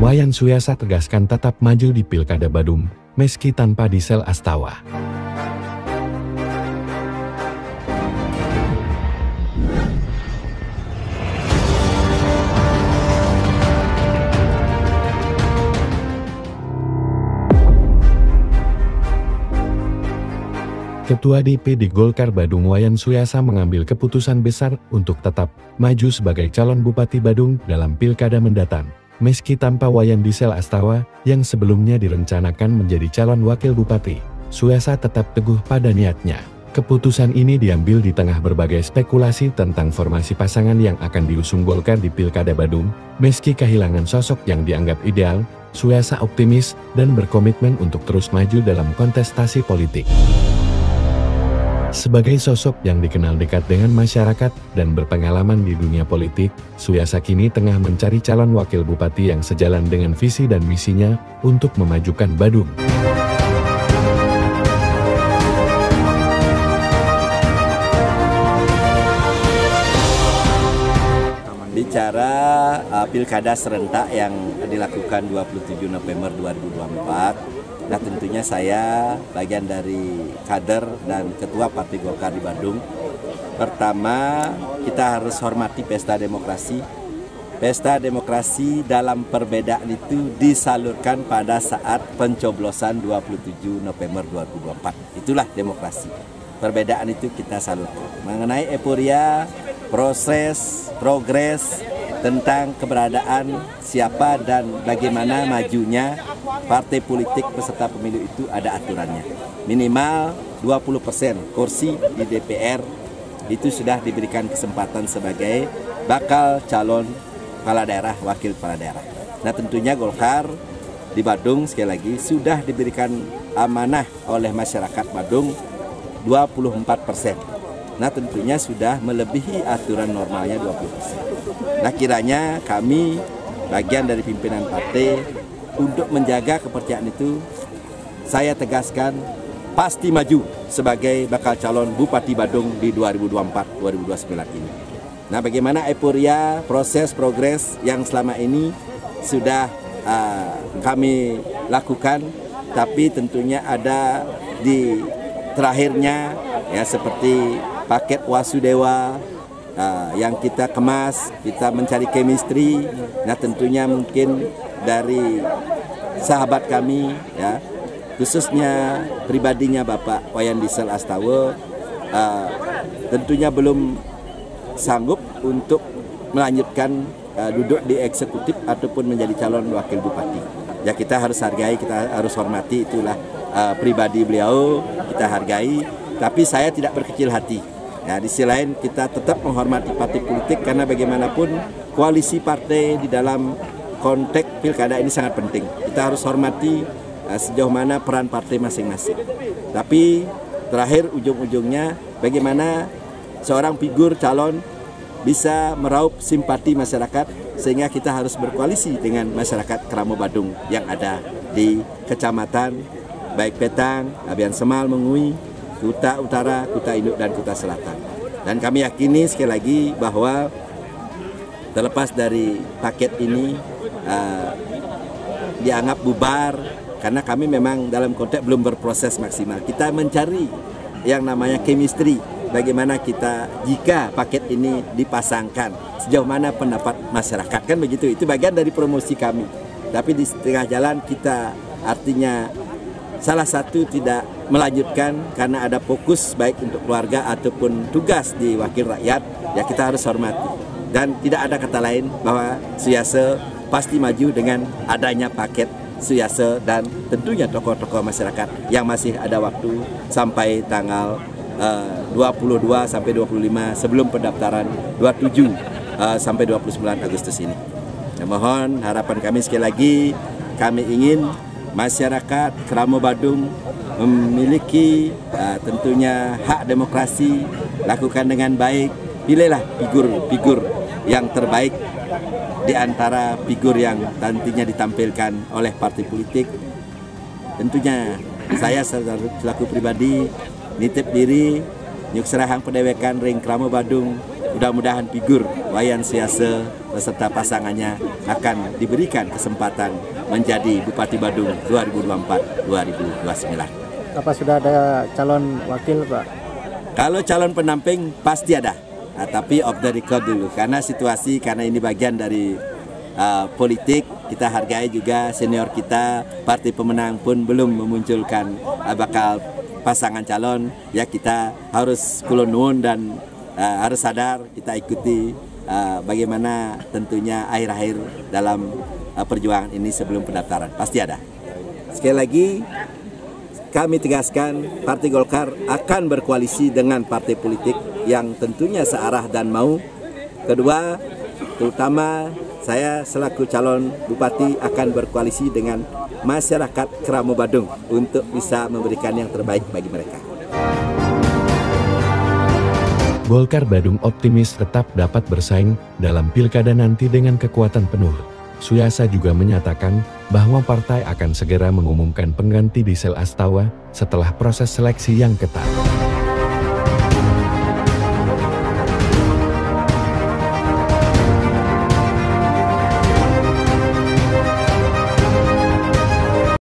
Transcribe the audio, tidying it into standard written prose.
Wayan Suyasa tegaskan tetap maju di Pilkada Badung, meski tanpa Diesel Astawa. Ketua DPD Golkar Badung Wayan Suyasa mengambil keputusan besar untuk tetap maju sebagai calon Bupati Badung dalam Pilkada mendatang. Meski tanpa Wayan Diesel Astawa, yang sebelumnya direncanakan menjadi calon wakil bupati, Suyasa tetap teguh pada niatnya. Keputusan ini diambil di tengah berbagai spekulasi tentang formasi pasangan yang akan diusung Golkar di Pilkada Badung. Meski kehilangan sosok yang dianggap ideal, Suyasa optimis dan berkomitmen untuk terus maju dalam kontestasi politik. Sebagai sosok yang dikenal dekat dengan masyarakat dan berpengalaman di dunia politik, Suyasa kini tengah mencari calon wakil bupati yang sejalan dengan visi dan misinya untuk memajukan Badung. Bicara pilkada serentak yang dilakukan 27 November 2024, nah tentunya saya bagian dari kader dan ketua Partai Golkar di Badung. Pertama, kita harus hormati pesta demokrasi. Pesta demokrasi dalam perbedaan itu disalurkan pada saat pencoblosan 27 November 2024. Itulah demokrasi. Perbedaan itu kita salurkan. Mengenai euforia, proses, progres, tentang keberadaan siapa dan bagaimana majunya partai politik peserta pemilu itu ada aturannya. Minimal 20% kursi di DPR itu sudah diberikan kesempatan sebagai bakal calon kepala daerah, wakil kepala daerah. Nah tentunya Golkar di Badung sekali lagi sudah diberikan amanah oleh masyarakat Badung 24%. Nah tentunya sudah melebihi aturan normalnya 20%. Nah kiranya kami bagian dari pimpinan partai untuk menjaga kepercayaan itu, saya tegaskan pasti maju sebagai bakal calon Bupati Badung di 2024-2029 ini. Nah bagaimana euforia, proses, progres yang selama ini sudah kami lakukan, tapi tentunya ada di terakhirnya ya seperti paket Wasudewa yang kita kemas, kita mencari chemistry. Nah tentunya mungkin dari sahabat kami ya, khususnya pribadinya Bapak Wayan Diesel Astawa, tentunya belum sanggup untuk melanjutkan duduk di eksekutif ataupun menjadi calon wakil bupati. Ya kita harus hargai, kita harus hormati, itulah pribadi beliau, kita hargai. Tapi saya tidak berkecil hati. Ya, di sisi lain kita tetap menghormati partai politik karena bagaimanapun koalisi partai di dalam konteks pilkada ini sangat penting. Kita harus hormati sejauh mana peran partai masing-masing. Tapi terakhir ujung-ujungnya bagaimana seorang figur calon bisa meraup simpati masyarakat sehingga kita harus berkoalisi dengan masyarakat Keramo Badung yang ada di kecamatan baik Petang, Abian Semal, Mengui, Kuta Utara, Kuta Induk, dan Kuta Selatan. Dan kami yakini sekali lagi bahwa terlepas dari paket ini dianggap bubar karena kami memang dalam konteks belum berproses maksimal. Kita mencari yang namanya chemistry, bagaimana kita jika paket ini dipasangkan, sejauh mana pendapat masyarakat, kan begitu. Itu bagian dari promosi kami. Tapi di tengah jalan kita artinya salah satu tidak melanjutkan karena ada fokus baik untuk keluarga ataupun tugas di wakil rakyat, ya kita harus hormati. Dan tidak ada kata lain bahwa Suyasa pasti maju dengan adanya paket Suyasa dan tentunya tokoh-tokoh masyarakat yang masih ada waktu sampai tanggal 22 sampai 25 sebelum pendaftaran 27 sampai 29 Agustus ini. Ya, mohon harapan kami sekali lagi, kami ingin masyarakat Keramo Badung memiliki tentunya hak demokrasi, lakukan dengan baik, pilihlah figur-figur yang terbaik di antara figur yang nantinya ditampilkan oleh partai politik. Tentunya saya selaku pribadi nitip diri nyuk serahang pendewekan ring Keramo Badung mudah-mudahan figur Wayan Suryasa beserta pasangannya akan diberikan kesempatan menjadi Bupati Badung 2024-2029. Apa sudah ada calon wakil, Pak? Kalau calon pendamping pasti ada, tapi off the record dulu karena situasi, karena ini bagian dari politik. Kita hargai juga senior kita, partai pemenang pun belum memunculkan bakal pasangan calon. Ya kita harus kulon nuwun dan harus sadar, kita ikuti bagaimana tentunya akhir-akhir dalam perjuangan ini sebelum pendaftaran. Pasti ada. Sekali lagi kami tegaskan, Partai Golkar akan berkoalisi dengan partai politik yang tentunya searah dan mau. Kedua, terutama saya selaku calon bupati akan berkoalisi dengan masyarakat Keramo Badung untuk bisa memberikan yang terbaik bagi mereka. Golkar Badung optimis tetap dapat bersaing dalam pilkada nanti dengan kekuatan penuh. Suryasa juga menyatakan bahwa partai akan segera mengumumkan pengganti di Sel Astawa setelah proses seleksi yang ketat.